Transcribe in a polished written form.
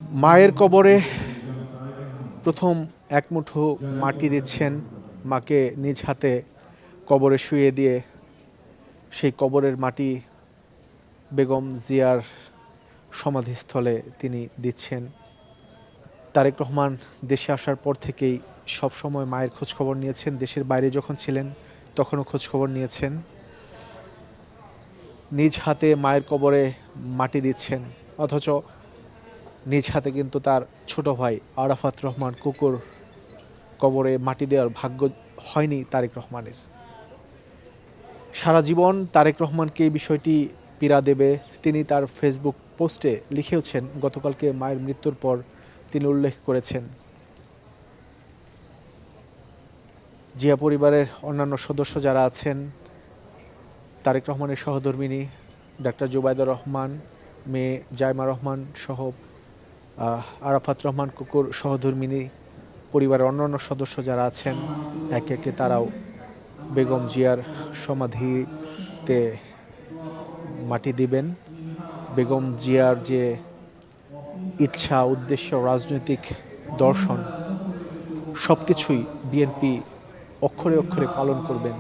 মায়ের কবরে প্রথম এক মুঠো মাটি দিচ্ছেন, মাকে নিজ হাতে কবরে শুইয়ে দিয়ে সেই কবরের মাটি বেগম জিয়ার সমাধিস্থলে তিনি দিচ্ছেন। তারেক রহমান দেশে আসার পর থেকেই সবসময় মায়ের খোঁজখবর নিয়েছেন। দেশের বাইরে যখন ছিলেন তখনও খোঁজখবর নিয়েছেন। নিজ হাতে মায়ের কবরে মাটি দিচ্ছেন, অথচ নিজ হাতে কিন্তু তার ছোট ভাই আরাফাত রহমান কুকুর কবরে মাটি দেওয়ার ভাগ্য হয়নি তারেক রহমানের। সারা জীবন তারেক রহমানকে এই বিষয়টি পীড়া দেবে। তিনি তার ফেসবুক পোস্টে লিখেওছেন, গতকালকে মায়ের মৃত্যুর পর তিনি উল্লেখ করেছেন, জিয়া পরিবারের অন্যান্য সদস্য যারা আছেন, তারেক রহমানের সহধর্মিণী ডাক্তার জুবাইদুর রহমান, মেয়ে জাইমা রহমান সহ আরাফাত রহমান কুকুর সহধর্মিণী পরিবারের অন্যান্য সদস্য যারা আছেন, একে একে তারাও বেগম জিয়ার সমাধিতে মাটি দিবেন। বেগম জিয়ার যে ইচ্ছা, উদ্দেশ্য, রাজনৈতিক দর্শন, সব কিছুই বিএনপি অক্ষরে অক্ষরে পালন করবেন।